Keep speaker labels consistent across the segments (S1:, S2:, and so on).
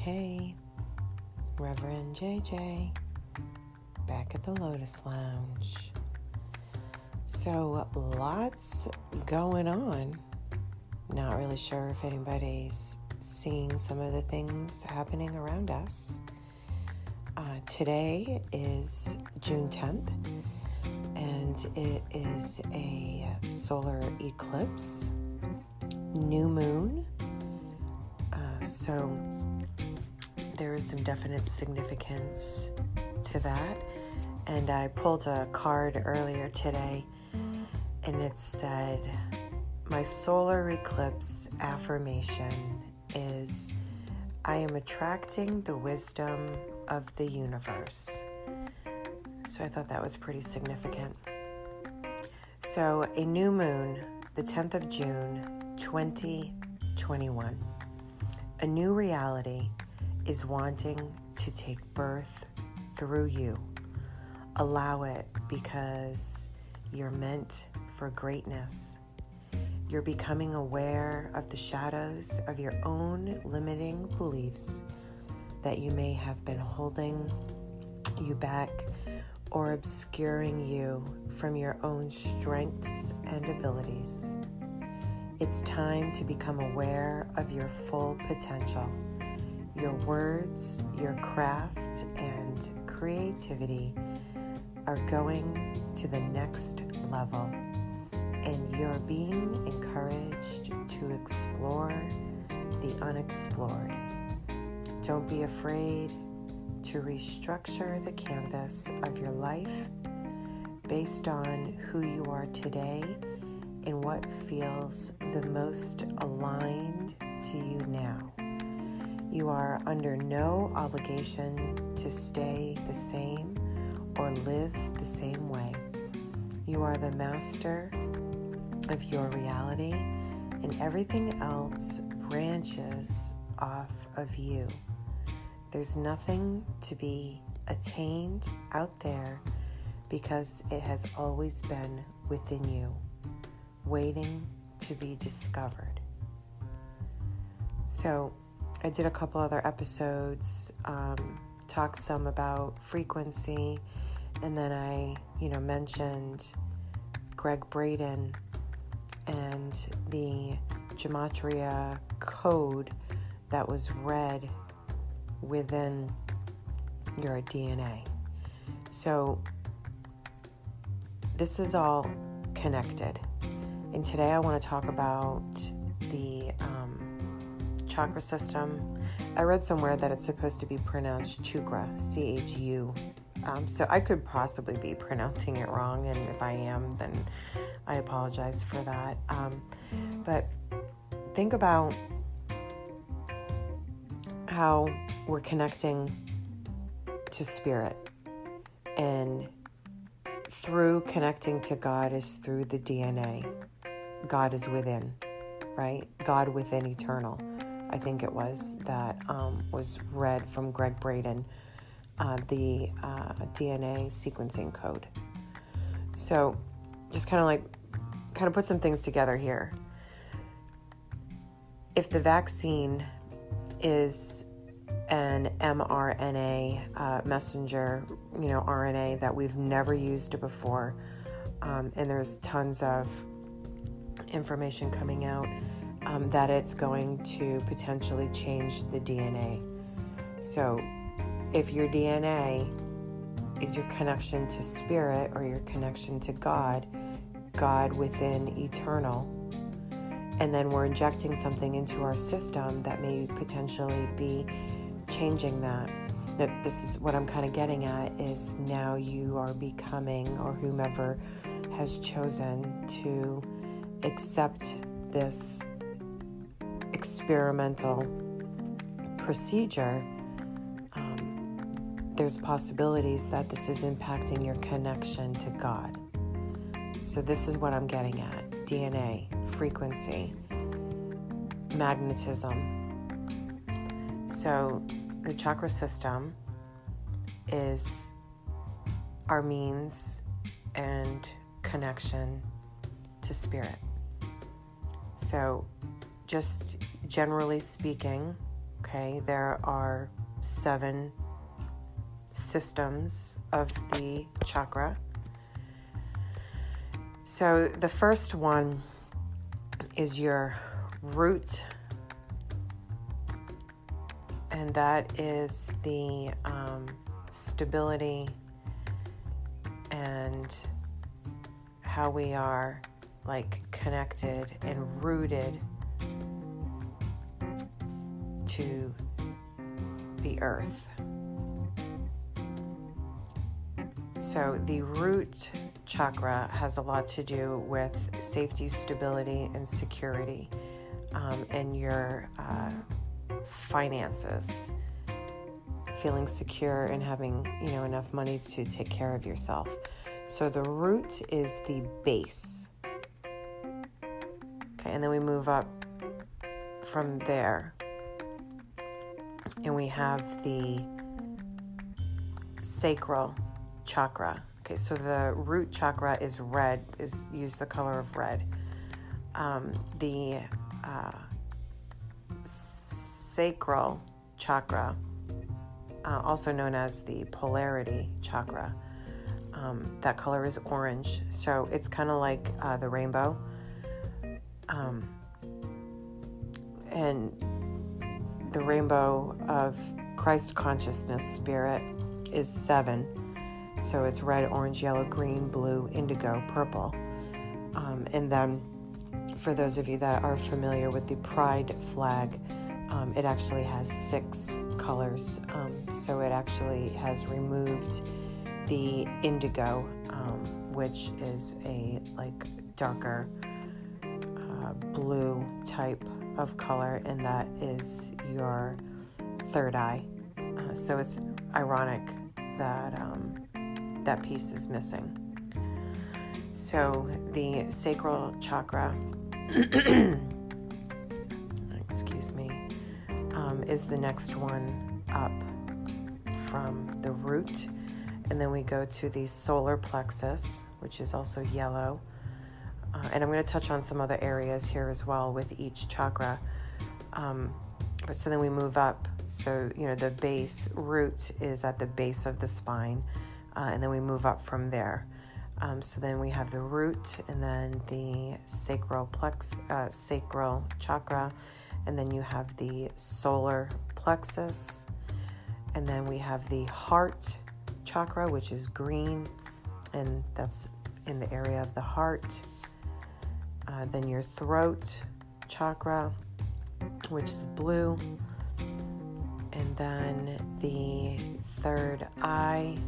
S1: Hey, Reverend JJ, back at the Lotus Lounge. So, lots going on. Not really sure if anybody's seeing some of the things happening around us. Today is June 10th, and it is a solar eclipse, new moon. So there is some definite significance to that. And I pulled a card earlier today, and it said, my solar eclipse affirmation is, I am attracting the wisdom of the universe. So I thought that was pretty significant. So a new moon, the 10th of June, 2021. A new reality is wanting to take birth through you. Allow it, because you're meant for greatness. You're becoming aware of the shadows of your own limiting beliefs that you may have been holding you back or obscuring you from your own strengths and abilities. It's time to become aware of your full potential. Your words, your craft, and creativity are going to the next level, and you're being encouraged to explore the unexplored. Don't be afraid to restructure the canvas of your life based on who you are today and what feels the most aligned to you now. You are under no obligation to stay the same or live the same way. You are the master of your reality, and everything else branches off of you. There's nothing to be attained out there because it has always been within you, waiting to be discovered. So I did a couple other episodes, talked some about frequency, and then I, mentioned Greg Braden and the gematria code that was read within your DNA. So this is all connected. And today I want to talk about the chakra system. I read somewhere that it's supposed to be pronounced Chakra, C-H-U. So I could possibly be pronouncing it wrong, and if I am, then I apologize for that. But think about how we're connecting to spirit, and through connecting to God is through the DNA. God is within, right? God within eternal. I think it was that was read from Greg Braden, the DNA sequencing code. So just kind of put some things together here. If the vaccine is an mRNA messenger, RNA that we've never used before, and there's tons of information coming out that it's going to potentially change the DNA. So if your DNA is your connection to spirit or your connection to God, God within eternal, and then we're injecting something into our system that may potentially be changing that this is what I'm kind of getting at, is now you are becoming, or whomever has chosen to accept this experimental procedure, there's possibilities that this is impacting your connection to God. So this is what I'm getting at. DNA, frequency, magnetism. So the chakra system is our means and connection to spirit. So just generally speaking, Okay, there are 7 systems of the chakra. So the first one is your root, and that is the stability and how we are like connected and rooted to the earth. So the root chakra has a lot to do with safety, stability, and security, and your finances, feeling secure and having, enough money to take care of yourself. So the root is the base. Okay, and then we move up from there, and we have the sacral chakra. Okay, so the root chakra is red, use the color of red. The sacral chakra, also known as the polarity chakra, that color is orange. So it's kind of like the rainbow. And the rainbow of Christ consciousness spirit is 7. So it's red, orange, yellow, green, blue, indigo, purple. And then for those of you that are familiar with the pride flag, it actually has 6 colors. So it actually has removed the indigo, which is a like darker blue type of color, and that is your third eye. So it's ironic that that piece is missing. So the sacral chakra, excuse me, is the next one up from the root. And then we go to the solar plexus, which is also yellow. And I'm going to touch on some other areas here as well with each chakra. But so then we move up. So, the base root is at the base of the spine. And then we move up from there. So then we have the root, and then the sacral chakra. And then you have the solar plexus. And then we have the heart chakra, which is green. And that's in the area of the heart. Then your throat chakra, which is blue. And then the third eye,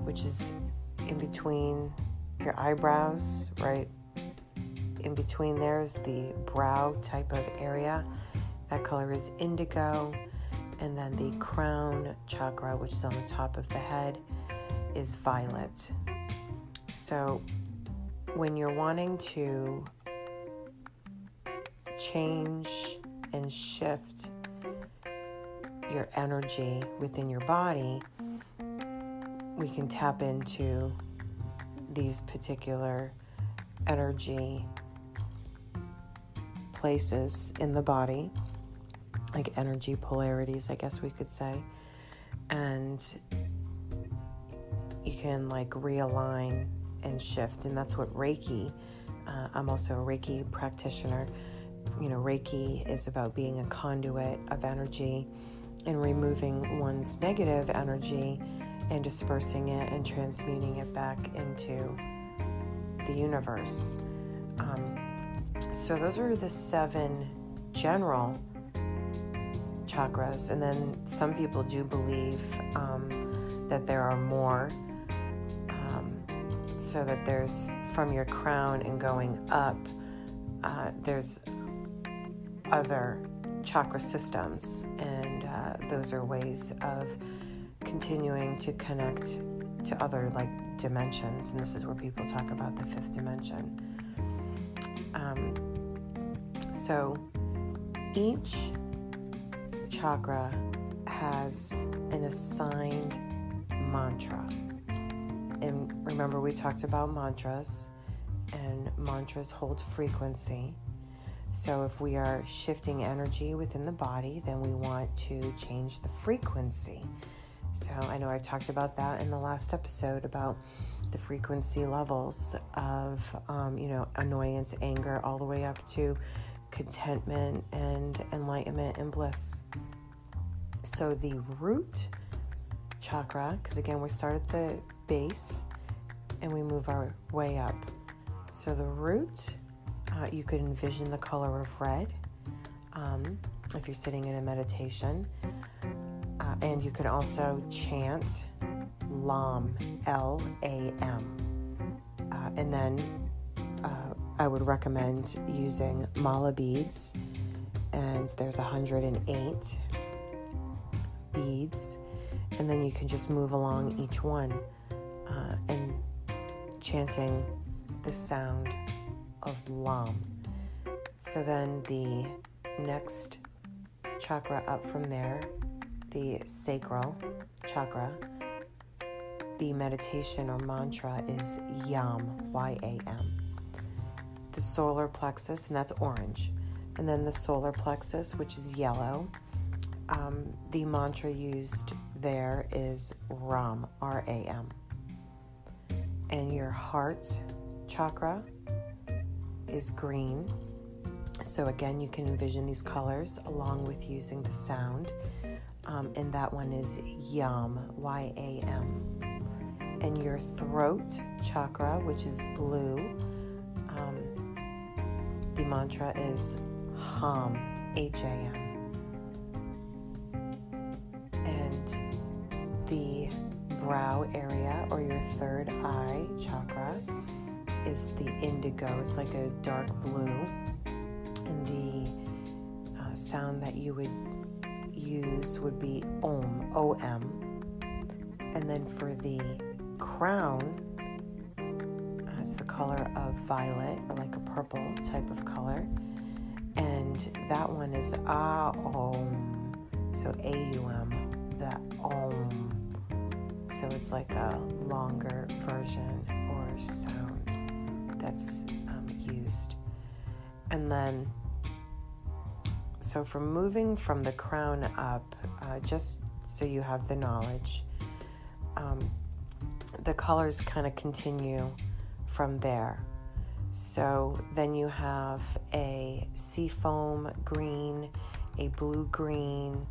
S1: which is in between your eyebrows, right? In between there's the brow type of area. That color is indigo. And then the crown chakra, which is on the top of the head, is violet. So when you're wanting to change and shift your energy within your body, we can tap into these particular energy places in the body, like energy polarities, I guess we could say. And you can like realign and shift, and that's what Reiki, I'm also a Reiki practitioner. Reiki is about being a conduit of energy and removing one's negative energy and dispersing it and transmuting it back into the universe. So those are the 7 general chakras, and then some people do believe that there are more, so that there's from your crown and going up, there's other chakra systems, and those are ways of continuing to connect to other like dimensions, and this is where people talk about the 5th dimension. So each chakra has an assigned mantra. And remember, we talked about mantras, and mantras hold frequency. So if we are shifting energy within the body, then we want to change the frequency. So I know I talked about that in the last episode about the frequency levels of, annoyance, anger, all the way up to contentment and enlightenment and bliss. So the root chakra, because again, we start at the base and we move our way up. So the root, you could envision the color of red if you're sitting in a meditation. And you could also chant LAM, L-A-M. And then I would recommend using mala beads. And there's 108 beads. And then you can just move along each one and chanting the sound of LAM. So then the next chakra up from there, the sacral chakra, the meditation or mantra is YAM, Y-A-M. The solar plexus, and that's orange. And then the solar plexus, which is yellow. The mantra used there is RAM, R-A-M. And your heart chakra is green. So again, you can envision these colors along with using the sound. And that one is YAM, Y-A-M. And your throat chakra, which is blue, the mantra is HAM, H-A-M. And the brow area, or your third eye chakra, is the indigo. It's like a dark blue. And the sound that you would use would be OM, O-M. And then for the crown, it's the color of violet, or like a purple type of color. And that one is A-O-M. So A-U-M, that OM. So it's like a longer version or sound that's used. And then, so for moving from the crown up, just so you have the knowledge, the colors kind of continue from there. So then you have a seafoam green, a blue green,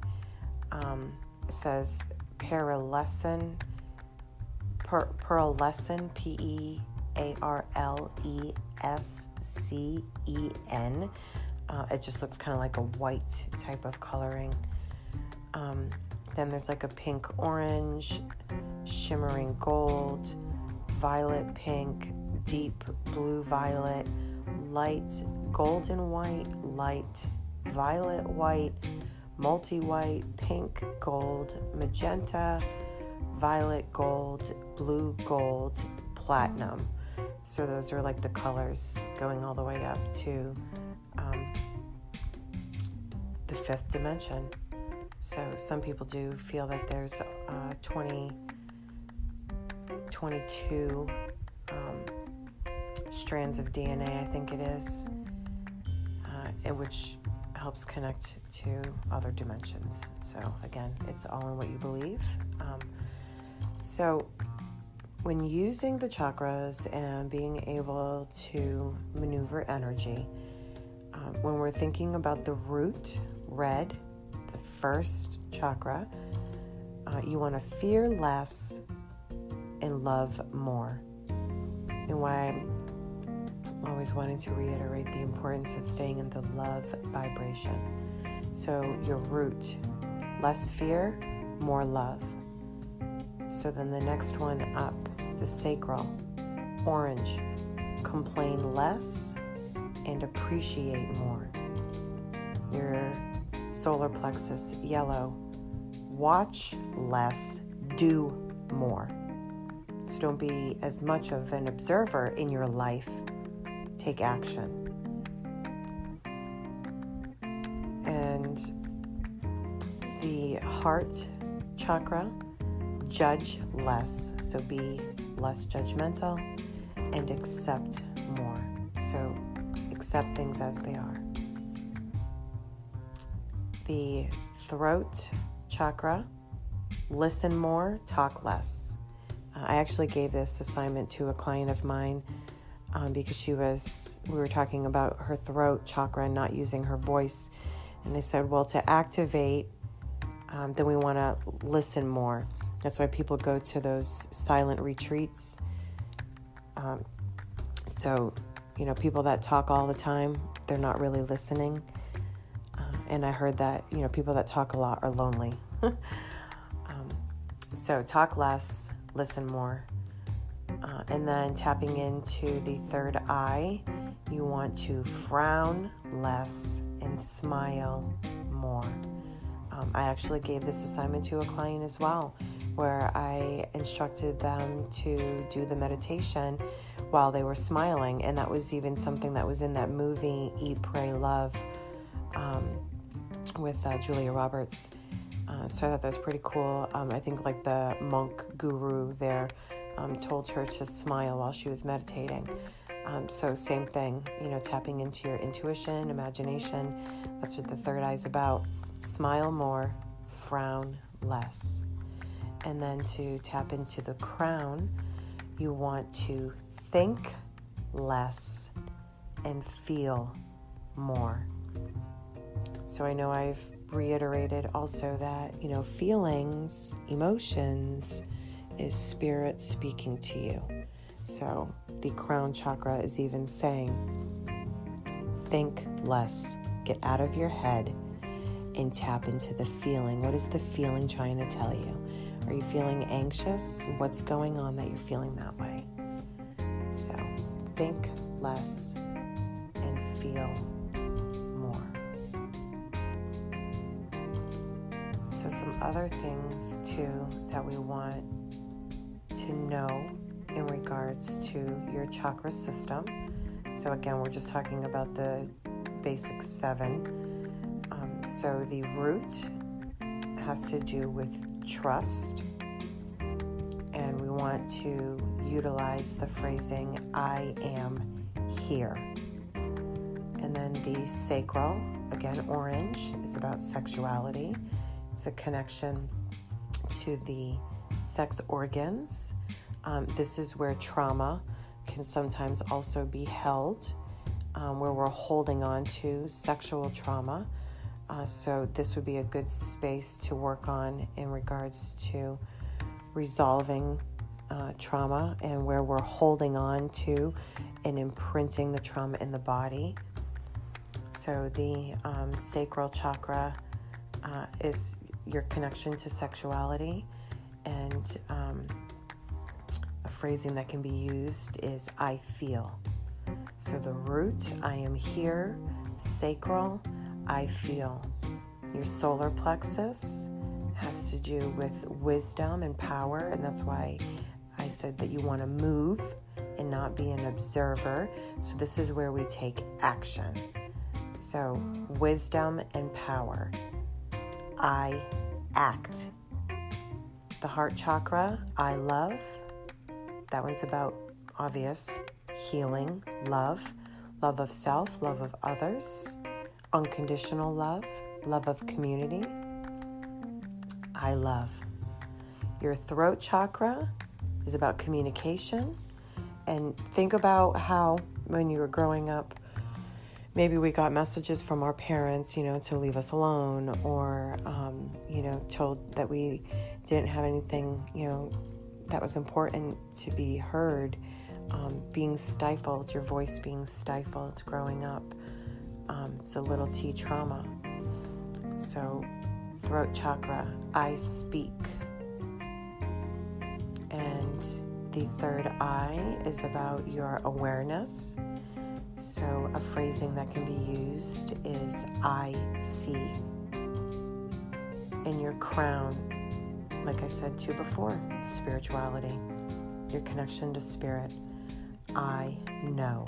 S1: it says pearlescent, Pearlescen. It just looks kind of like a white type of coloring. Then there's like a pink orange, shimmering gold, violet pink, deep blue violet, light golden white, light violet white, multi-white, pink gold, magenta, violet gold, blue gold, platinum. So those are like the colors going all the way up to the fifth dimension. So some people do feel that there's 22 strands of DNA, I think it is, which helps connect to other dimensions. So again, it's all in what you believe. So when using the chakras and being able to maneuver energy, when we're thinking about the root, red, the first chakra, you want to fear less and love more. And why I'm always wanting to reiterate the importance of staying in the love vibration. So your root, less fear, more love. So then the next one up, the sacral, orange, complain less and appreciate more. Your solar plexus, yellow, watch less, do more. So don't be as much of an observer in your life. Take action. And the heart chakra, judge less. So be less judgmental and accept more. So accept things as they are. the throat chakra, listen more, talk less. I actually gave this assignment to a client of mine because we were talking about her throat chakra and not using her voice. And I said, well, to activate, then we want to listen more. That's why people go to those silent retreats. So, people that talk all the time, they're not really listening. And I heard that, people that talk a lot are lonely. So talk less, listen more. And then tapping into the third eye, you want to frown less and smile more. I actually gave this assignment to a client as well, where I instructed them to do the meditation while they were smiling. And that was even something that was in that movie, Eat, Pray, Love, with Julia Roberts. So I thought that was pretty cool. I think like the monk guru there told her to smile while she was meditating. So same thing, tapping into your intuition, imagination. That's what the third eye is about. Smile more, frown less. And then to tap into the crown, you want to think less and feel more. So I know I've reiterated also that, feelings, emotions is spirit speaking to you. So the crown chakra is even saying, think less, get out of your head and tap into the feeling. What is the feeling trying to tell you? Are you feeling anxious? What's going on that you're feeling that way? So think less and feel more. So some other things too that we want to know in regards to your chakra system. So again, we're just talking about the basic 7. So the root has to do with trust, and we want to utilize the phrasing, I am here. And then the sacral, again, orange, is about sexuality. It's a connection to the sex organs. This is where trauma can sometimes also be held, where we're holding on to sexual trauma. So this would be a good space to work on in regards to resolving trauma and where we're holding on to and imprinting the trauma in the body. So the sacral chakra is your connection to sexuality, and a phrasing that can be used is I feel. So the root, I am here, sacral, I feel. Your solar plexus has to do with wisdom and power, and that's why I said that you want to move and not be an observer. So this is where we take action. So wisdom and power. I act. The heart chakra, I love. That one's about obvious healing, love of self, love of others, unconditional love, love of community. I love. Your throat chakra is about communication. And think about how when you were growing up, maybe we got messages from our parents, to leave us alone, or, told that we didn't have anything, that was important to be heard, being stifled, your voice being stifled growing up. It's a little T trauma. So throat chakra, I speak. And the third eye is about your awareness. So a phrasing that can be used is I see. And your crown, like I said too before, spirituality, your connection to spirit. I know.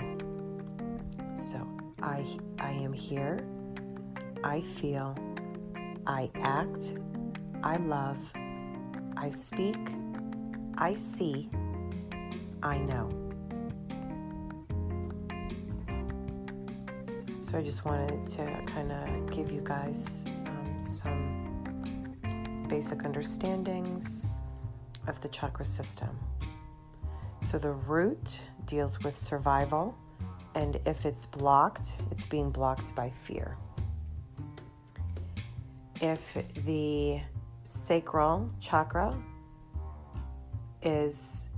S1: So I am here. I feel. I act. I love. I speak. I see. I know. So I just wanted to kind of give you guys some basic understandings of the chakra system. So the root deals with survival, and if it's blocked, it's being blocked by fear. If the sacral chakra is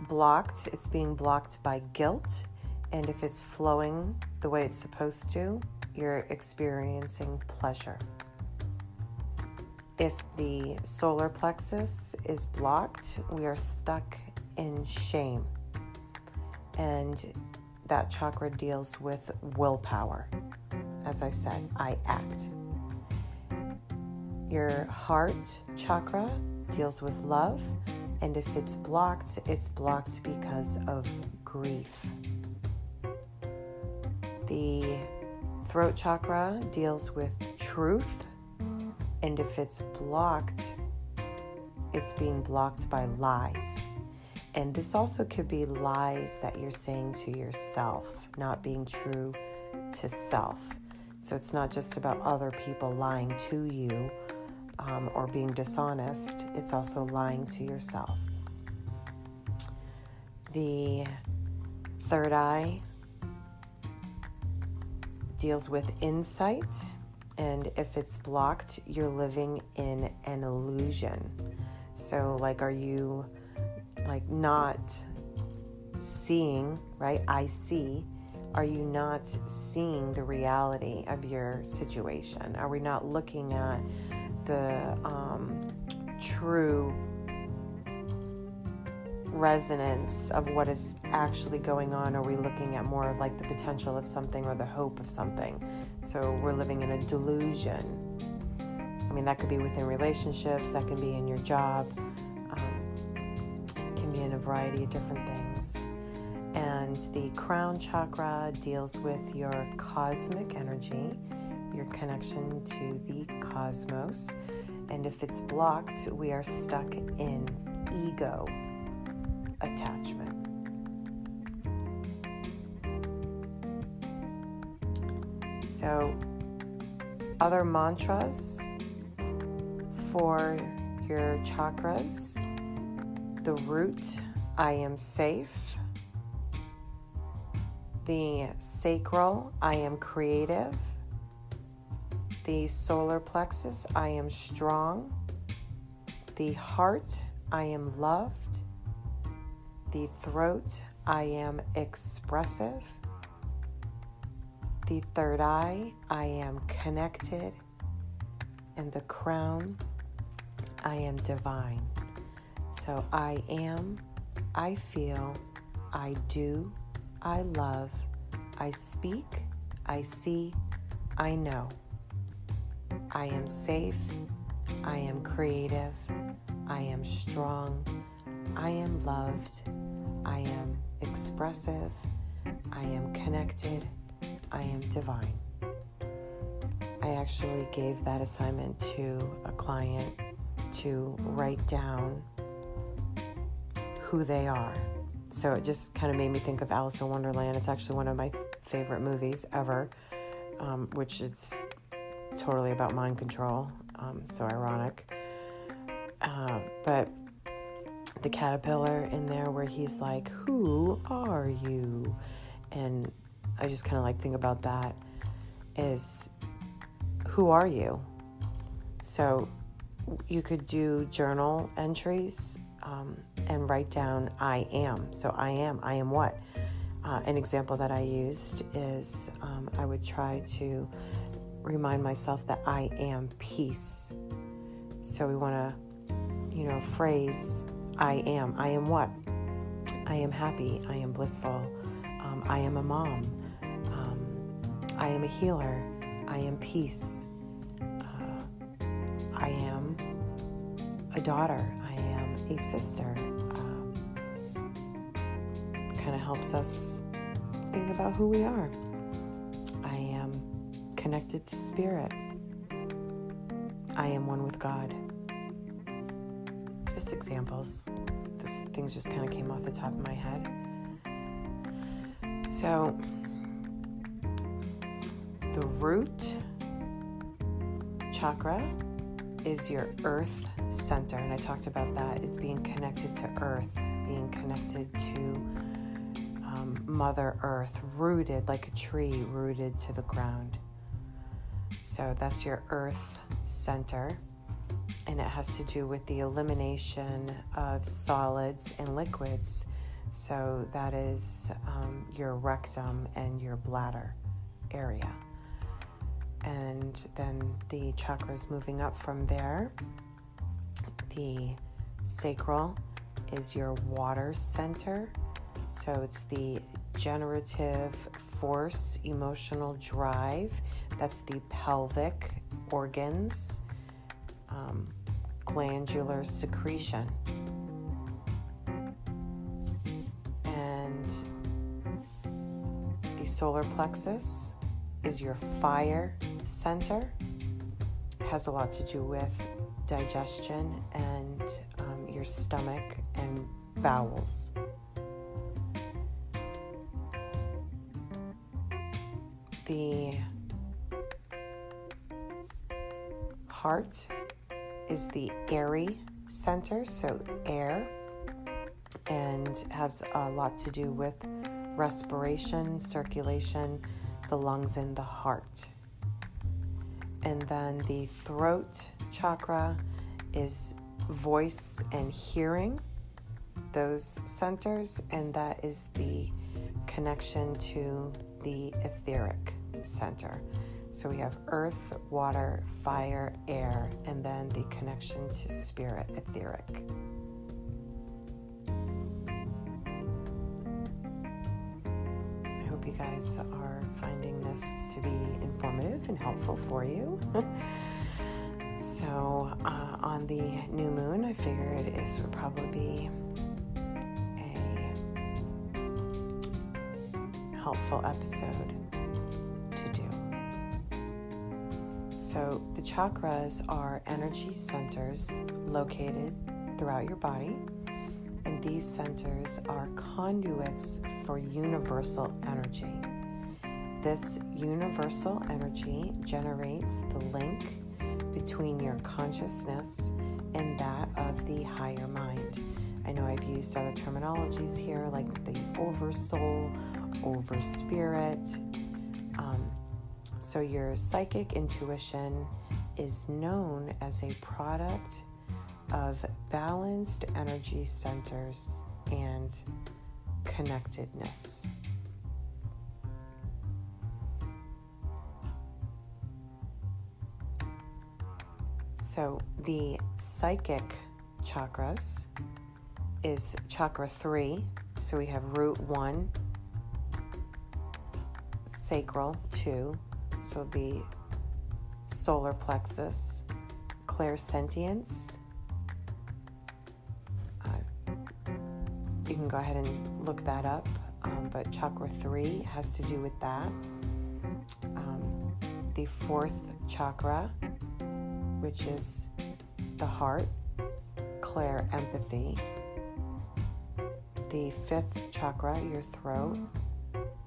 S1: blocked, it's being blocked by guilt, and if it's flowing the way it's supposed to, you're experiencing pleasure. If the solar plexus is blocked, we are stuck in shame, and that chakra deals with willpower. As I said, I act. Your heart chakra deals with love, and if it's blocked because of grief. The throat chakra deals with truth, and if it's blocked, it's being blocked by lies. And this also could be lies that you're saying to yourself, not being true to self. So it's not just about other people lying to you or being dishonest. It's also lying to yourself. The third eye deals with insight, and if it's blocked, you're living in an illusion. So are you not seeing, right? I see. Are you not seeing the reality of your situation? Are we not looking at the true resonance of what is actually going on? Are we looking at more of the potential of something or the hope of something? So we're living in a delusion. I mean, that could be within relationships, that can be in your job, can be in a variety of different things. And the crown chakra deals with your cosmic energy, your connection to the cosmos. And if it's blocked, we are stuck in ego attachment. So, other mantras for your chakras: the root, I am safe; the sacral, I am creative; the solar plexus, I am strong; the heart, I am loved; the throat, I am expressive; the third eye, I am connected; and the crown, I am divine. So I am, I feel, I do, I love, I speak, I see, I know. I am safe, I am creative, I am strong, I am loved, I am expressive, I am connected, I am divine. I actually gave that assignment to a client to write down who they are. So it just kind of made me think of Alice in Wonderland. It's actually one of my favorite movies ever, which is totally about mind control. So ironic. But the caterpillar in there where he's like, who are you? And I just kind of think about that is, who are you? So you could do journal entries and write down I am. So I am what? An example that I used is I would try to remind myself that I am peace. So we want to, phrase I am. I am what? I am happy. I am blissful. I am a mom. I am a healer. I am peace. I am a daughter. I am a sister. Kind of helps us think about who we are. I am connected to spirit. I am one with God. Just examples. Those things just kind of came off the top of my head. So, the root chakra is your earth center, and I talked about that, is being connected to earth, being connected to Mother Earth, rooted like a tree, rooted to the ground. So that's your earth center, and it has to do with the elimination of solids and liquids. So that is your rectum and your bladder area. And then the chakras moving up from there. The sacral is your water center. So it's the generative force, emotional drive. That's the pelvic organs, glandular secretion. And the solar plexus is your fire center. It has a lot to do with digestion and your stomach and bowels. The heart is the airy center, so air, and has a lot to do with respiration, circulation, the lungs, and the heart. And then the throat chakra is voice and hearing, those centers, and that is the connection to the etheric center. So we have earth, water, fire, air, and then the connection to spirit, etheric. I hope you guys are finding this to be informative and helpful for you. So on the new moon, I figured it would probably be helpful episode to do. So the chakras are energy centers located throughout your body, and these centers are conduits for universal energy. This universal energy generates the link between your consciousness and that of the higher mind. I know I've used other terminologies here, like the oversoul, over spirit. So your psychic intuition is known as a product of balanced energy centers and connectedness. So the psychic chakras is chakra 3. So we have root 1, sacral 2, so the solar plexus, clairsentience. You can go ahead and look that up, but chakra 3 has to do with that. The 4th chakra, which is the heart, clairempathy. The 5th chakra, your throat,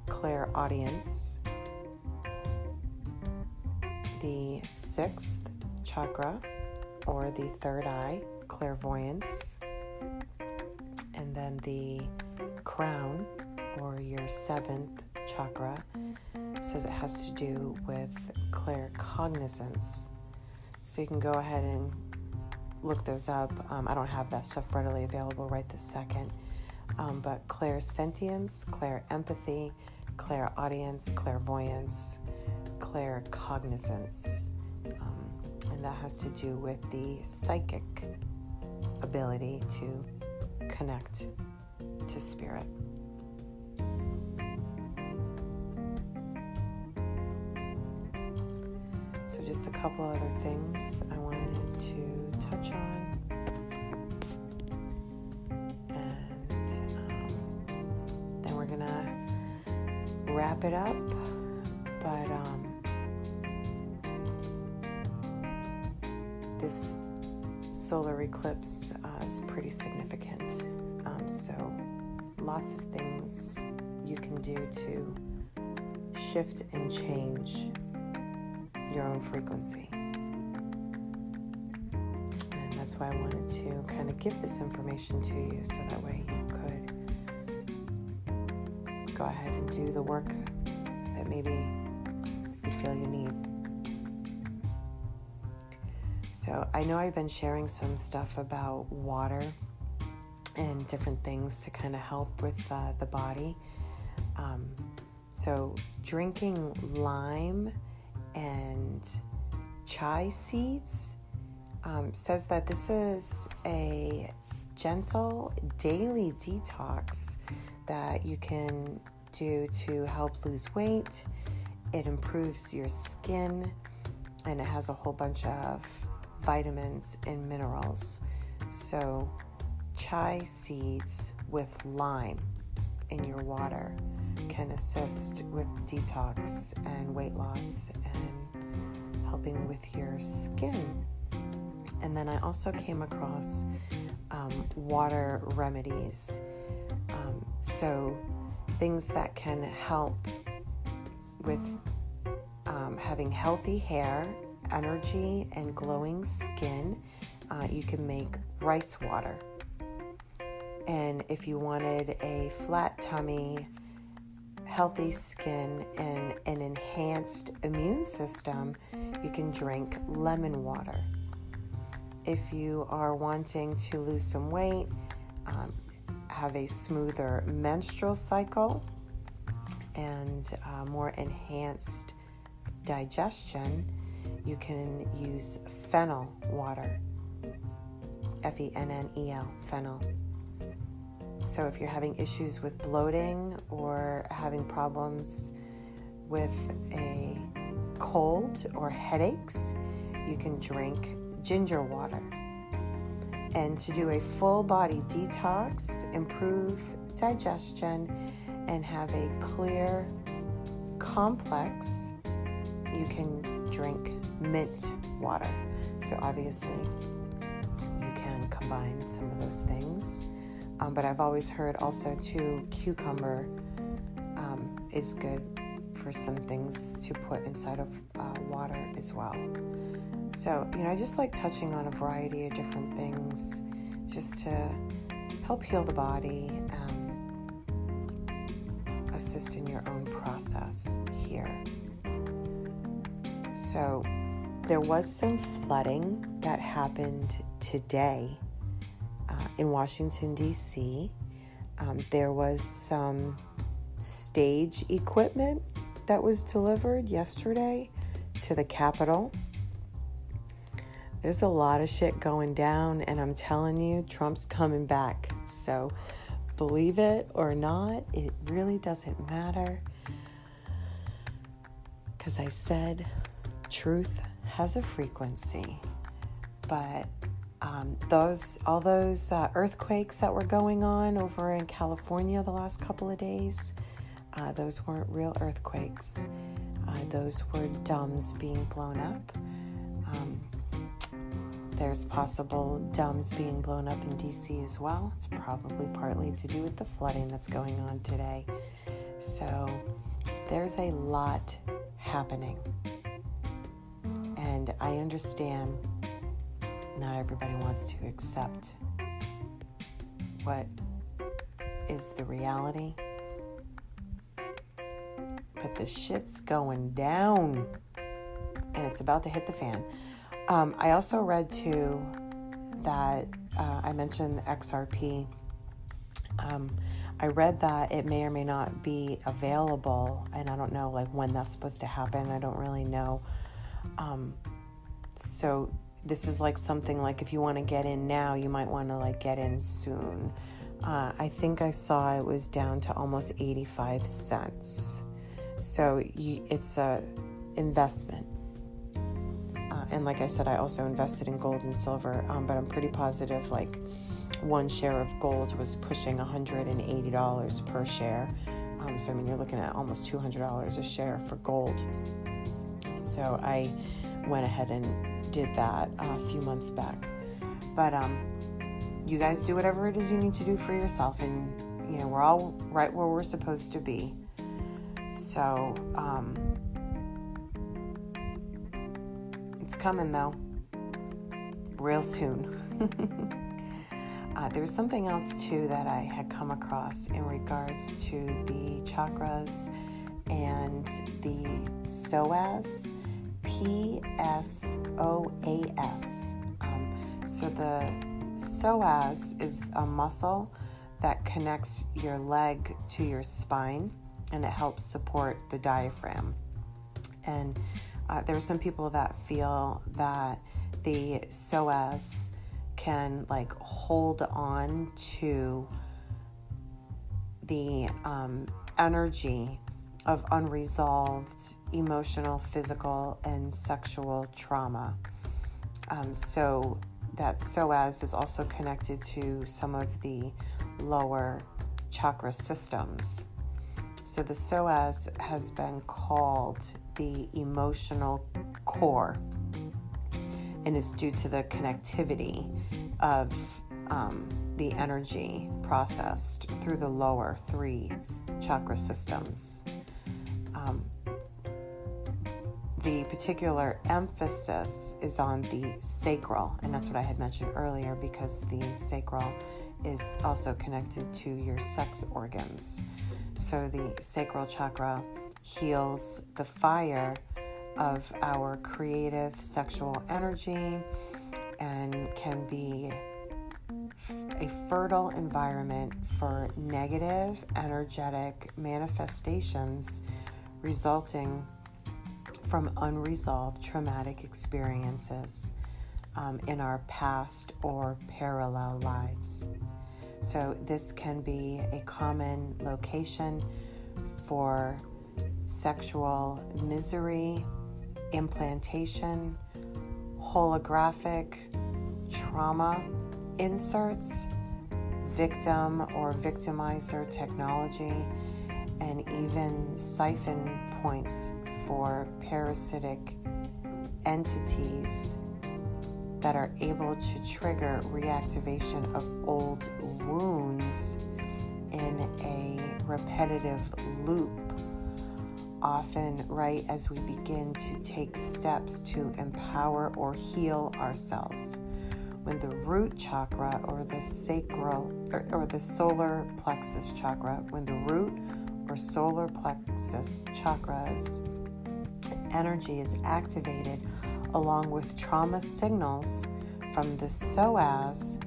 S1: clairaudience. The 6th chakra, or the third eye, clairvoyance. And then the crown, or your 7th chakra, says it has to do with claircognizance. So you can go ahead and look those up. I don't have that stuff readily available right this second. But clairsentience, clairempathy, clairaudience, clairvoyance, claircognizance. And that has to do with the psychic ability to connect to spirit. So just a couple other things I wanted to touch on. And then we're going to wrap it up. But this solar eclipse is pretty significant. So lots of things you can do to shift and change your own frequency. that's why I wanted to kind of give this information to you, so that way you could go ahead and do the work that maybe you feel you need. So I know I've been sharing some stuff about water and different things to kind of help with the body. So drinking lime and chai seeds says that this is a gentle daily detox that you can do to help lose weight. It improves your skin, and it has a whole bunch of vitamins and minerals. So chai seeds with lime in your water can assist with detox and weight loss and helping with your skin. And then I also came across water remedies. So things that can help with having healthy hair, energy, and glowing skin. You can make rice water. And if you wanted a flat tummy, healthy skin, and an enhanced immune system, you can drink lemon water. If you are wanting to lose some weight, have a smoother menstrual cycle, and more enhanced digestion, you can use fennel water. Fennel, fennel. So if you're having issues with bloating or having problems with a cold or headaches, you can drink ginger water. And to do a full body detox, improve digestion, and have a clear complex, you can drink mint water. So obviously you can combine some of those things. But I've always heard also too, cucumber is good for some things to put inside of water as well. So, I just like touching on a variety of different things just to help heal the body and assist in your own process here. So, there was some flooding that happened today in Washington, D.C. There was some stage equipment that was delivered yesterday to the Capitol. There's a lot of shit going down, and I'm telling you, Trump's coming back. So believe it or not, it really doesn't matter. Because I said truth has a frequency. But all those earthquakes that were going on over in California the last couple of days, those weren't real earthquakes. Those were domes being blown up. There's possible domes being blown up in DC as well. It's probably partly to do with the flooding that's going on today. So there's a lot happening. And I understand not everybody wants to accept what is the reality. But the shit's going down. And it's about to hit the fan. I also read too that I mentioned the XRP. I read that it may or may not be available, and I don't know when that's supposed to happen. I don't really know. So this is something if you want to get in now, you might want to get in soon. I think I saw it was down to almost 85 cents. So it's a investment. And like I said, I also invested in gold and silver, but I'm pretty positive one share of gold was pushing $180 per share. So you're looking at almost $200 a share for gold. So I went ahead and did that a few months back. But you guys do whatever it is you need to do for yourself, and we're all right where we're supposed to be. So it's coming though. real soon. There was something else too that I had come across in regards to the chakras and the psoas, P-S-O-A-S. So the psoas is a muscle that connects your leg to your spine, and it helps support the diaphragm. And there are some people that feel that the psoas can like hold on to the energy of unresolved emotional, physical, and sexual trauma. So that psoas is also connected to some of the lower chakra systems. So the psoas has been called the emotional core, and it's due to the connectivity of the energy processed through the lower 3 chakra systems. The particular emphasis is on the sacral, and that's what I had mentioned earlier, because the sacral is also connected to your sex organs. So the sacral chakra heals the fire of our creative sexual energy and can be a fertile environment for negative energetic manifestations resulting from unresolved traumatic experiences in our past or parallel lives. So this can be a common location for sexual misery, implantation, holographic trauma inserts, victim or victimizer technology, and even siphon points for parasitic entities that are able to trigger reactivation of old wounds in a repetitive loop, often right as we begin to take steps to empower or heal ourselves. When the root chakra or the sacral or the solar plexus chakra, when the root or solar plexus chakra's energy is activated along with trauma signals from the psoas,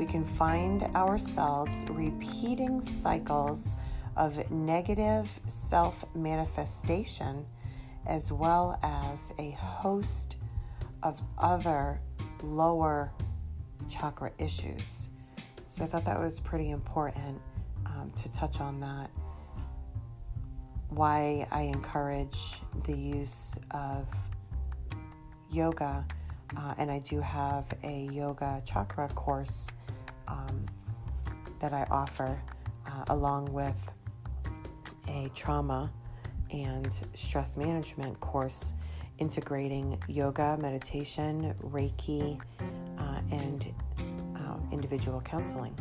S1: we can find ourselves repeating cycles of negative self-manifestation, as well as a host of other lower chakra issues. So I thought that was pretty important to touch on that. Why I encourage the use of yoga, and I do have a yoga chakra course that I offer along with a trauma and stress management course integrating yoga, meditation, Reiki, and individual counseling.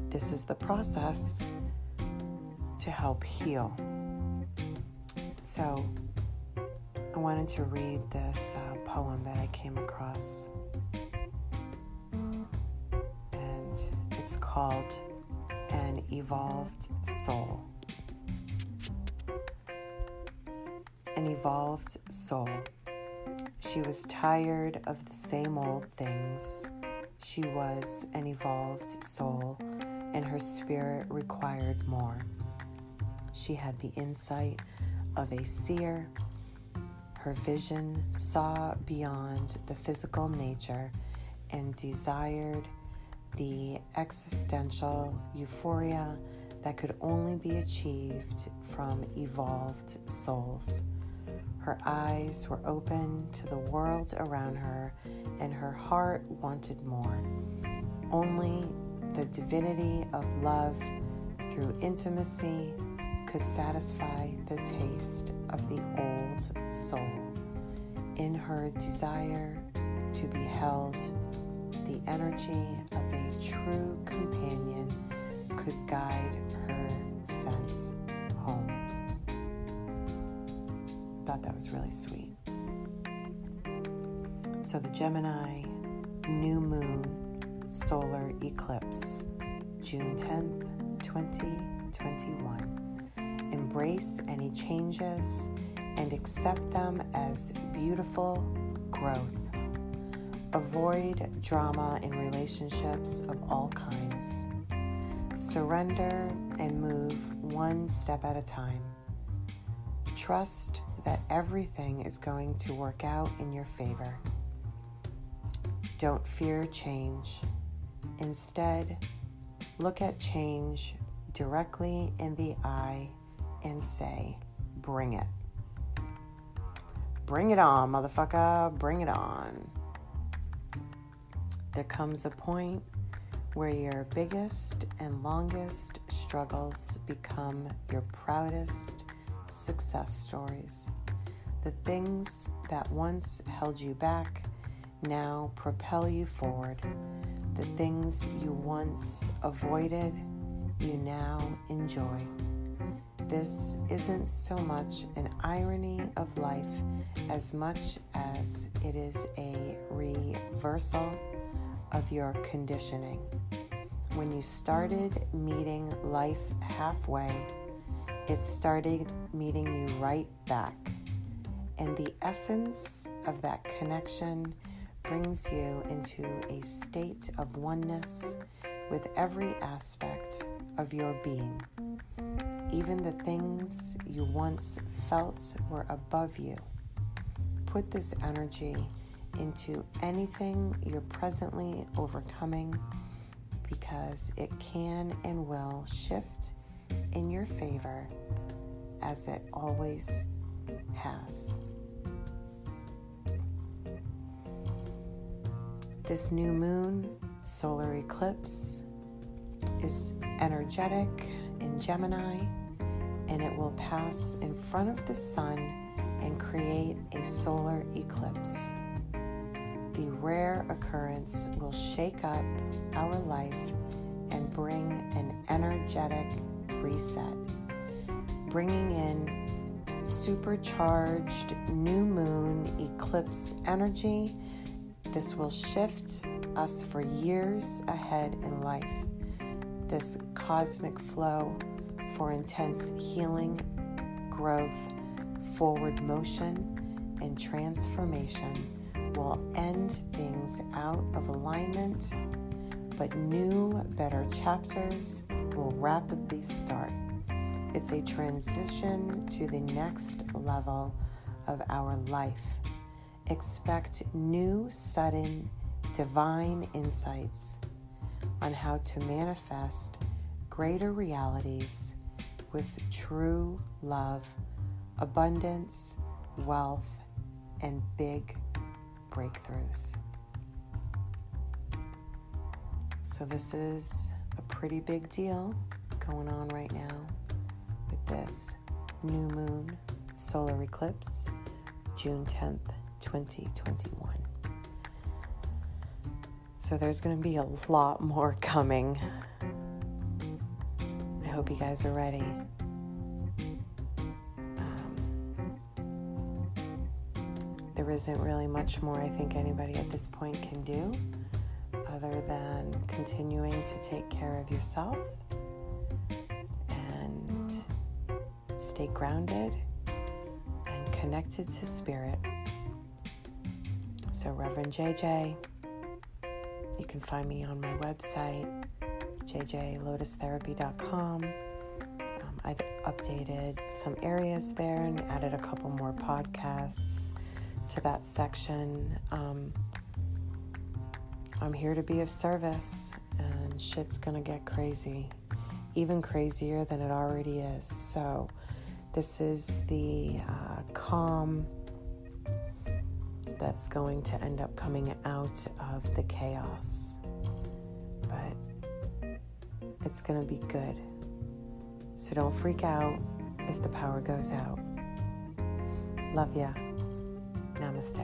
S1: This is the process to help heal. So I wanted to read this poem that I came across, and it's called An Evolved Soul. An evolved soul. She was tired of the same old things. She was an evolved soul, and her spirit required more. She had the insight of a seer. Her vision saw beyond the physical nature and desired the existential euphoria that could only be achieved from evolved souls. Her eyes were open to the world around her, and her heart wanted more. Only the divinity of love through intimacy could satisfy the taste of the old soul. In her desire to be held, the energy of a true companion could guide her sense home. Thought that was really sweet. So the Gemini new moon solar eclipse, June 10th, 2021. Embrace any changes and accept them as beautiful growth. Avoid drama in relationships of all kinds. Surrender and move one step at a time. Trust that everything is going to work out in your favor. Don't fear change. Instead, look at change directly in the eye and say, bring it. Bring it on, motherfucker. Bring it on. There comes a point where your biggest and longest struggles become your proudest success stories. The things that once held you back now propel you forward. The things you once avoided, you now enjoy. This isn't so much an irony of life as much as it is a reversal of your conditioning. When you started meeting life halfway, it started meeting you right back. And the essence of that connection brings you into a state of oneness with every aspect of your being. Even the things you once felt were above you. Put this energy into anything you're presently overcoming, because it can and will shift in your favor as it always has. This new moon solar eclipse is energetic in Gemini, and it will pass in front of the sun and create a solar eclipse. The rare occurrence will shake up our life and bring an energetic reset, bringing in supercharged new moon eclipse energy. This will shift us for years ahead in life. This cosmic flow for intense healing, growth, forward motion, and transformation will end things out of alignment, but new, better chapters will rapidly start. It's a transition to the next level of our life. Expect new, sudden, divine insights on how to manifest greater realities with true love, abundance, wealth, and big breakthroughs. So this is a pretty big deal going on right now with this new moon solar eclipse, June 10th, 2021. So there's going to be a lot more coming. I hope you guys are ready. There isn't really much more I think anybody at this point can do other than continuing to take care of yourself and stay grounded and connected to spirit. So Reverend JJ, you can find me on my website, jjlotustherapy.com. I've updated some areas there and added a couple more podcasts to that section. I'm here to be of service, and shit's gonna get crazy, even crazier than it already is. So this is the calm that's going to end up coming out of the chaos. But it's gonna be good. So don't freak out if the power goes out. Love ya. Namaste.